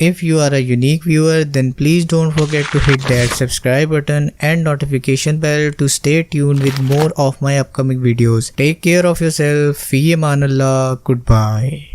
If you are a unique viewer then please don't forget to hit that subscribe button and notification bell to stay tuned with more of my upcoming videos. Take care of yourself. Fi aman Allah. Goodbye.